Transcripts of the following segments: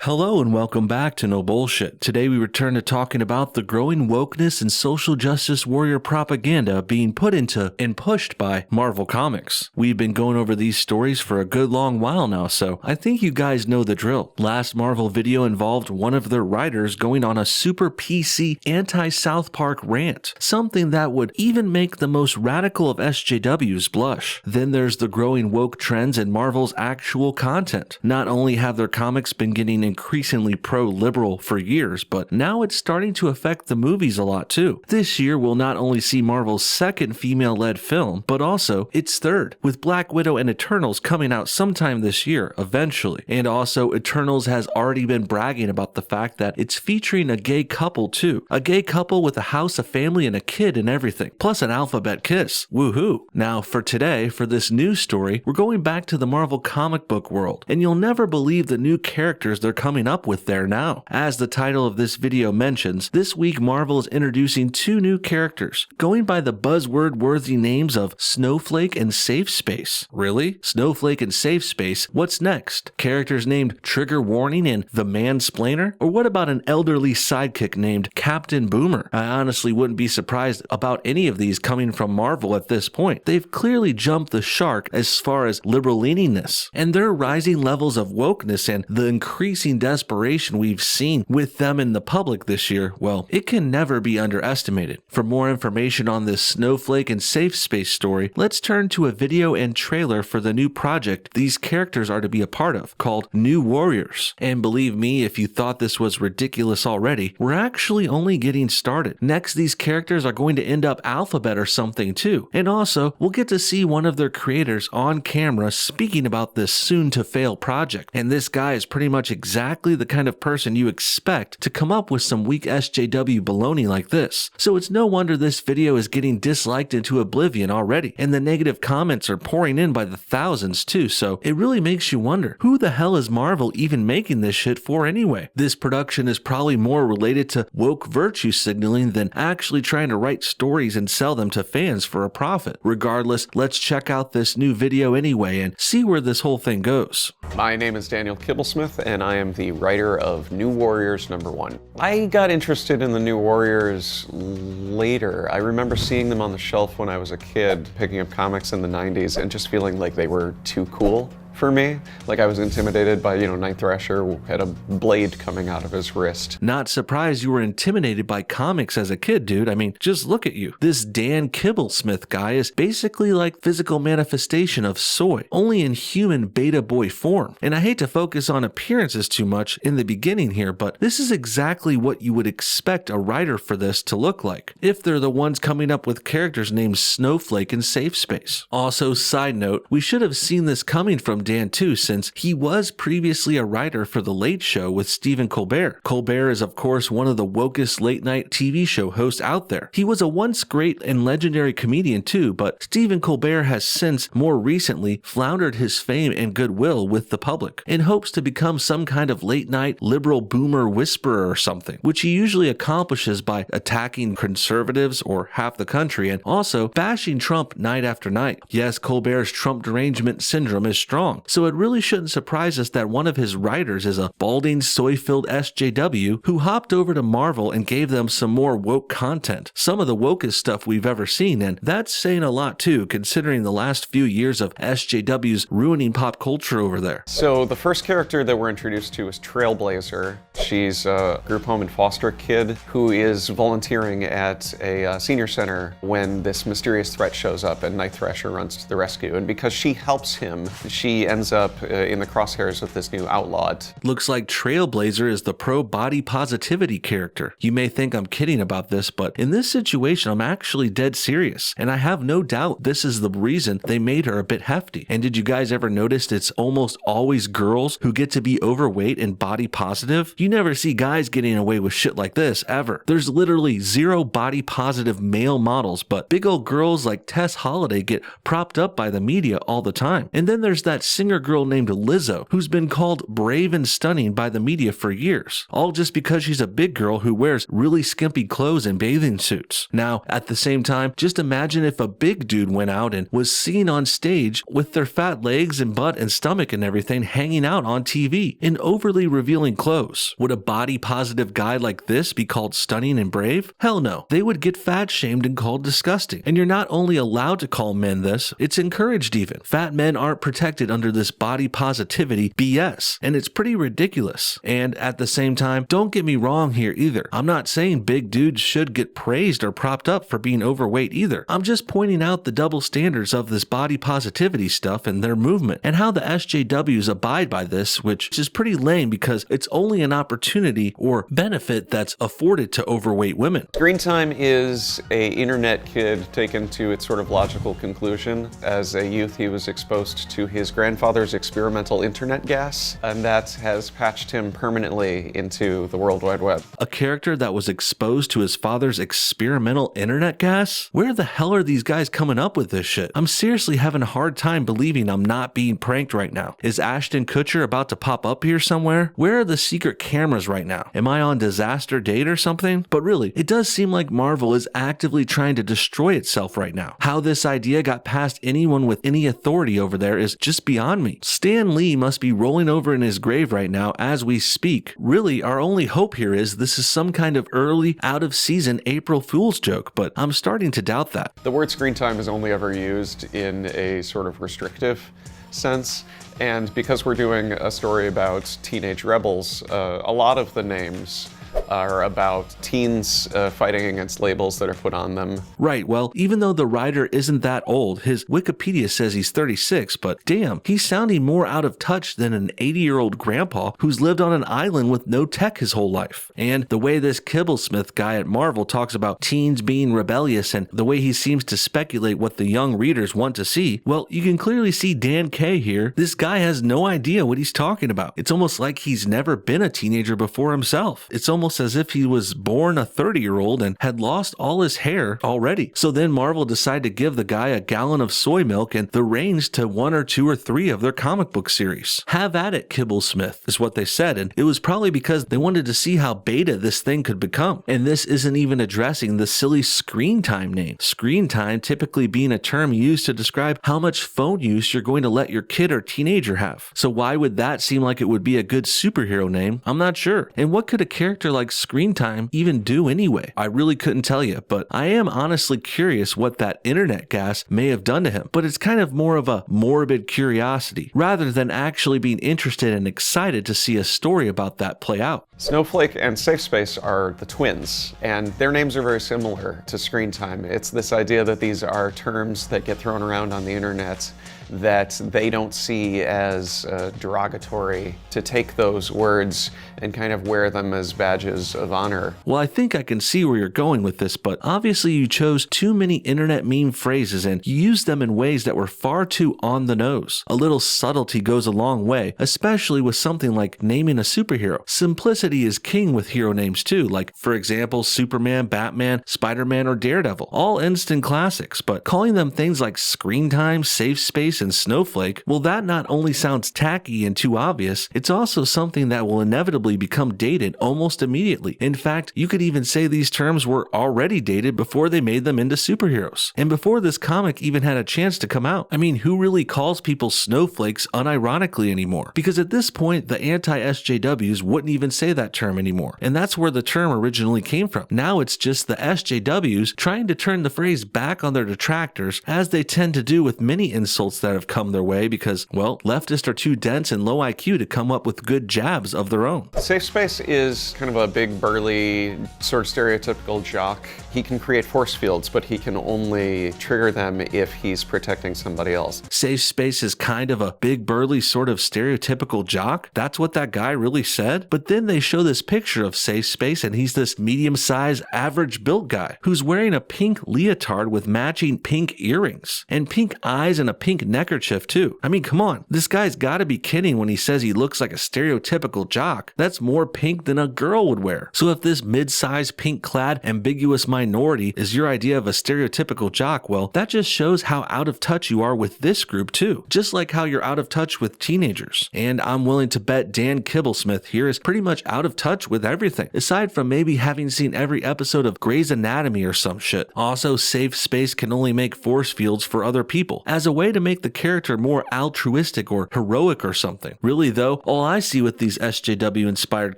Hello and welcome back to No Bullshit. Today we return to talking about the growing wokeness and social justice warrior propaganda being put into and pushed by Marvel Comics. We've been going over these stories for a good long while now, so I think you guys know the drill. Last Marvel video involved one of their writers going on a super PC anti-South Park rant, something that would even make the most radical of SJWs blush. Then there's the growing woke trends in Marvel's actual content. Not only have their comics been getting increasingly pro-liberal for years, but now it's starting to affect the movies a lot too. This year we'll not only see Marvel's second female-led film, but also its third, with Black Widow and Eternals coming out sometime this year, eventually. And also, Eternals has already been bragging about the fact that it's featuring a gay couple too. A gay couple with a house, a family, and a kid and everything, plus an alphabet kiss. Woohoo! Now for today, for this news story, we're going back to the Marvel comic book world, and you'll never believe the new characters they're coming up with there now. As the title of this video mentions, this week Marvel is introducing two new characters, going by the buzzword-worthy names of Snowflake and Safespace. Really? Snowflake and Safespace? What's next? Characters named Trigger Warning and The Mansplainer? Or what about an elderly sidekick named Captain Boomer? I honestly wouldn't be surprised about any of these coming from Marvel at this point. They've clearly jumped the shark as far as liberal leaningness, and their rising levels of wokeness and the increasing desperation we've seen with them in the public this year, well, it can never be underestimated. For more information on this Snowflake and Safespace story, let's turn to a video and trailer for the new project these characters are to be a part of, called New Warriors. And believe me, if you thought this was ridiculous already, we're actually only getting started. Next, these characters are going to end up alphabet or something too. And also, we'll get to see one of their creators on camera speaking about this soon-to-fail project. And this guy is pretty much exactly the kind of person you expect to come up with some weak SJW baloney like this. So it's no wonder this video is getting disliked into oblivion already, and the negative comments are pouring in by the thousands too, so it really makes you wonder, who the hell is Marvel even making this shit for anyway? This production is probably more related to woke virtue signaling than actually trying to write stories and sell them to fans for a profit. Regardless, let's check out this new video anyway and see where this whole thing goes. My name is Daniel Kibblesmith, and I am the writer of New Warriors #1. I got interested in the New Warriors later. I remember seeing them on the shelf when I was a kid, picking up comics in the 90s and just feeling like they were too cool for me. Like I was intimidated by, Night Thrasher who had a blade coming out of his wrist. Not surprised you were intimidated by comics as a kid, dude. I mean, just look at you. This Dan Kibblesmith guy is basically like physical manifestation of soy, only in human beta boy form. And I hate to focus on appearances too much in the beginning here, but this is exactly what you would expect a writer for this to look like, if they're the ones coming up with characters named Snowflake and Safespace. Also, side note, we should have seen this coming from Dan too, since he was previously a writer for The Late Show with Stephen Colbert. Colbert is of course one of the wokest late night TV show hosts out there. He was a once great and legendary comedian too, but Stephen Colbert has since more recently floundered his fame and goodwill with the public in hopes to become some kind of late night liberal boomer whisperer or something, which he usually accomplishes by attacking conservatives or half the country and also bashing Trump night after night. Yes, Colbert's Trump derangement syndrome is strong, so it really shouldn't surprise us that one of his writers is a balding, soy-filled SJW who hopped over to Marvel and gave them some more woke content, some of the wokest stuff we've ever seen, and that's saying a lot too, considering the last few years of SJWs ruining pop culture over there. So the first character that we're introduced to is Trailblazer. She's a group home and foster kid who is volunteering at a senior center when this mysterious threat shows up and Night Thrasher runs to the rescue, and because she helps him, she ends up in the crosshairs of this new outlawed. Looks like Trailblazer is the pro-body positivity character. You may think I'm kidding about this, but in this situation I'm actually dead serious, and I have no doubt this is the reason they made her a bit hefty. And did you guys ever notice it's almost always girls who get to be overweight and body positive? You never see guys getting away with shit like this ever. There's literally zero body positive male models, but big old girls like Tess Holliday get propped up by the media all the time. And then there's that singer girl named Lizzo, who's been called brave and stunning by the media for years, all just because she's a big girl who wears really skimpy clothes and bathing suits. Now, at the same time, just imagine if a big dude went out and was seen on stage with their fat legs and butt and stomach and everything hanging out on TV in overly revealing clothes. Would a body positive guy like this be called stunning and brave? Hell no. They would get fat shamed and called disgusting. And you're not only allowed to call men this, it's encouraged even. Fat men aren't protected under this body positivity BS, and it's pretty ridiculous. And at the same time, don't get me wrong here either. I'm not saying big dudes should get praised or propped up for being overweight either. I'm just pointing out the double standards of this body positivity stuff and their movement, and how the SJWs abide by this, which is pretty lame because it's only an opportunity or benefit that's afforded to overweight women. Screen time is a internet kid taken to its sort of logical conclusion. As a youth, he was exposed to his grandfather's experimental internet gas, and that has patched him permanently into the World Wide Web. A character that was exposed to his father's experimental internet gas? Where the hell are these guys coming up with this shit? I'm seriously having a hard time believing I'm not being pranked right now. Is Ashton Kutcher about to pop up here somewhere? Where are the secret cameras right now? Am I on disaster date or something? But really, it does seem like Marvel is actively trying to destroy itself right now. How this idea got past anyone with any authority over there is just beyond me. Stan Lee must be rolling over in his grave right now as we speak. Really, our only hope here is this is some kind of early, out-of-season April Fool's joke, but I'm starting to doubt that. The word screen time is only ever used in a sort of restrictive sense, and because we're doing a story about teenage rebels, a lot of the names are about teens fighting against labels that are put on them. Right, well, even though the writer isn't that old, his Wikipedia says he's 36, but damn, he's sounding more out of touch than an 80-year-old grandpa who's lived on an island with no tech his whole life. And the way this Kibblesmith guy at Marvel talks about teens being rebellious and the way he seems to speculate what the young readers want to see, well, you can clearly see Dan K here. This guy has no idea what he's talking about. It's almost like he's never been a teenager before himself. It's almost as if he was born a 30-year-old and had lost all his hair already. So then Marvel decided to give the guy a gallon of soy milk and the reins to 1 or 2 or 3 of their comic book series. Have at it, Kibblesmith, is what they said, and it was probably because they wanted to see how beta this thing could become. And this isn't even addressing the silly screen time name. Screen time typically being a term used to describe how much phone use you're going to let your kid or teenager have. So why would that seem like it would be a good superhero name? I'm not sure. And what could a character like Screen Time even do anyway? I really couldn't tell you, but I am honestly curious what that internet gas may have done to him. But it's kind of more of a morbid curiosity rather than actually being interested and excited to see a story about that play out. Snowflake and Safespace are the twins, and their names are very similar to Screen Time. It's this idea that these are terms that get thrown around on the internet that they don't see as derogatory, to take those words and kind of wear them as badges of honor. Well, I think I can see where you're going with this, but obviously you chose too many internet meme phrases and you used them in ways that were far too on the nose. A little subtlety goes a long way, especially with something like naming a superhero. Simplicity is king with hero names too, like for example, Superman, Batman, Spider-Man, or Daredevil. All instant classics, but calling them things like Screen Time, Safespace, and Snowflake, well, that not only sounds tacky and too obvious, it's also something that will inevitably become dated almost immediately. In fact, you could even say these terms were already dated before they made them into superheroes, and before this comic even had a chance to come out. I mean, who really calls people snowflakes unironically anymore? Because at this point, the anti-SJWs wouldn't even say that term anymore, and that's where the term originally came from. Now it's just the SJWs trying to turn the phrase back on their detractors, as they tend to do with many insults that have come their way because, well, leftists are too dense and low IQ to come up with good jabs of their own. Safespace is kind of a big, burly, sort of stereotypical jock. He can create force fields, but he can only trigger them if he's protecting somebody else. Safespace is kind of a big, burly, sort of stereotypical jock? That's what that guy really said? But then they show this picture of Safespace and he's this medium-sized, average-built guy who's wearing a pink leotard with matching pink earrings and pink eyes and a pink neckerchief too. I mean, come on, this guy's gotta be kidding when he says he looks like a stereotypical jock. That's more pink than a girl would wear. So if this mid-sized pink-clad ambiguous minority is your idea of a stereotypical jock, well, that just shows how out of touch you are with this group too, just like how you're out of touch with teenagers. And I'm willing to bet Dan Kibblesmith here is pretty much out of touch with everything, aside from maybe having seen every episode of Grey's Anatomy or some shit. Also, Safespace can only make force fields for other people, as a way to make the character more altruistic or heroic or something. Really though, all I see with these SJW-inspired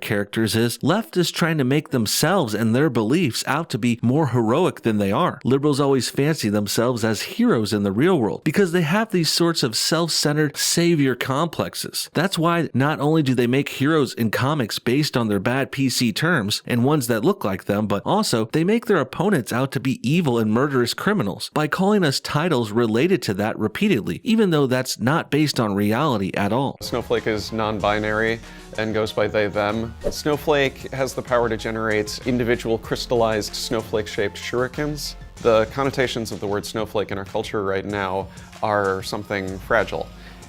characters is leftists trying to make themselves and their beliefs out to be more heroic than they are. Liberals always fancy themselves as heroes in the real world because they have these sorts of self-centered savior complexes. That's why not only do they make heroes in comics based on their bad PC terms and ones that look like them, but also they make their opponents out to be evil and murderous criminals by calling us titles related to that repeatedly, even though that's not based on reality at all. Snowflake is non-binary and goes by they, them. Snowflake has the power to generate individual crystallized snowflake-shaped shurikens. The connotations of the word snowflake in our culture right now are something fragile.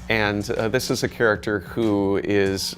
And this is a character who is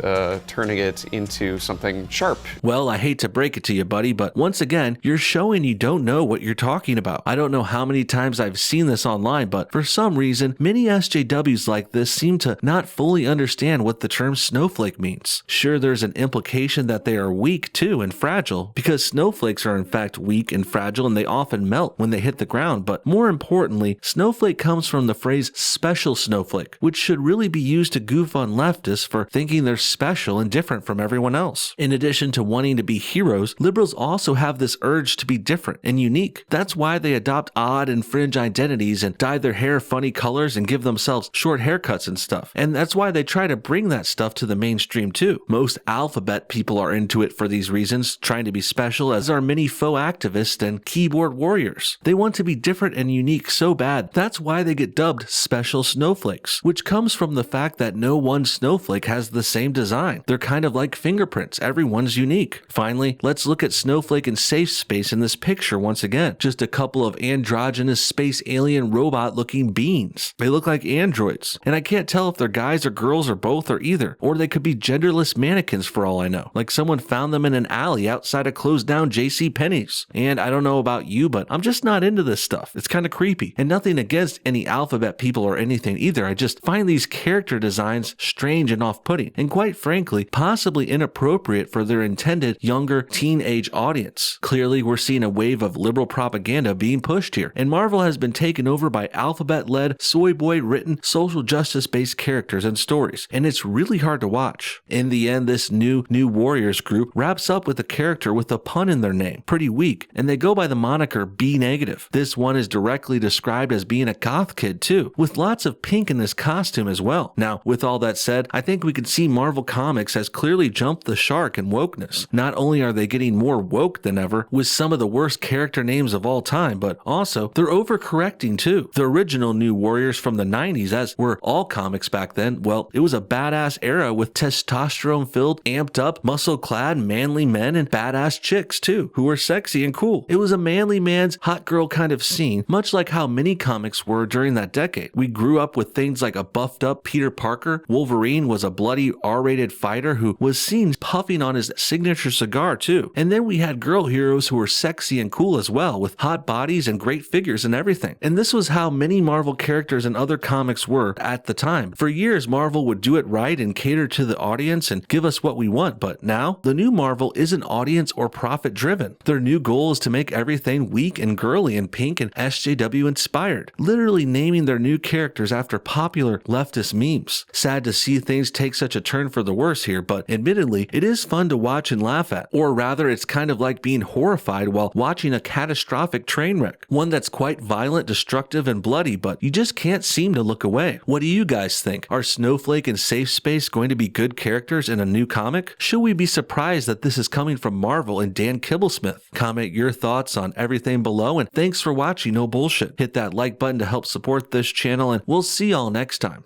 turning it into something sharp. Well, I hate to break it to you, buddy, but once again, you're showing you don't know what you're talking about. I don't know how many times I've seen this online, but for some reason, many SJWs like this seem to not fully understand what the term snowflake means. Sure, there's an implication that they are weak too and fragile, because snowflakes are in fact weak and fragile and they often melt when they hit the ground, but more importantly, snowflake comes from the phrase special snowflake, which should really be used to goof on leftists for thinking they're special and different from everyone else. In addition to wanting to be heroes, liberals also have this urge to be different and unique. That's why they adopt odd and fringe identities and dye their hair funny colors and give themselves short haircuts and stuff. And that's why they try to bring that stuff to the mainstream too. Most alphabet people are into it for these reasons, trying to be special, as are many faux activists and keyboard warriors. They want to be different and unique so bad, that's why they get dubbed special snowflakes, which comes from the fact that no one snowflake has the same design. They're kind of like fingerprints, everyone's unique. Finally, let's look at Snowflake and Safespace in this picture once again. Just a couple of androgynous space alien robot looking beings. They look like androids, and I can't tell if they're guys or girls or both or either, or they could be genderless mannequins for all I know. Like someone found them in an alley outside a closed down JCPenney's. And I don't know about you, but I'm just not into this stuff. It's kind of creepy, and nothing against any alphabet people or anything either. I just find these character designs strange and off-putting, and quite frankly, possibly inappropriate for their intended younger teen-age audience. Clearly, we're seeing a wave of liberal propaganda being pushed here, and Marvel has been taken over by alphabet-led, soy boy-written, social justice-based characters and stories, and it's really hard to watch. In the end, this new Warriors group wraps up with a character with a pun in their name, pretty weak, and they go by the moniker B-negative. This one is directly described as being a goth kid too, with lots of pink in this costume as well. Now, with all that said, I think we can see Marvel Comics has clearly jumped the shark in wokeness. Not only are they getting more woke than ever with some of the worst character names of all time, but also they're overcorrecting too. The original New Warriors from the 90s, as were all comics back then, well, it was a badass era with testosterone-filled, amped-up, muscle-clad, manly men and badass chicks too, who were sexy and cool. It was a manly man's hot girl kind of scene, much like how many comics were during that decade. We grew up with things like a buffed-up Peter Parker. Wolverine was a bloody R-rated fighter who was seen puffing on his signature cigar too. And then we had girl heroes who were sexy and cool as well, with hot bodies and great figures and everything. And this was how many Marvel characters and other comics were at the time. For years, Marvel would do it right and cater to the audience and give us what we want, but now, the new Marvel isn't audience or profit driven. Their new goal is to make everything weak and girly and pink and SJW inspired, literally naming their new characters after popular leftist memes. Sad to see things take such a turn for the worse here, but admittedly, it is fun to watch and laugh at. Or rather, it's kind of like being horrified while watching a catastrophic train wreck. One that's quite violent, destructive, and bloody, but you just can't seem to look away. What do you guys think? Are Snowflake and Safespace going to be good characters in a new comic? Should we be surprised that this is coming from Marvel and Dan Kibblesmith? Comment your thoughts on everything below, and thanks for watching No Bullshit. Hit that like button to help support this channel, and we'll see y'all next time.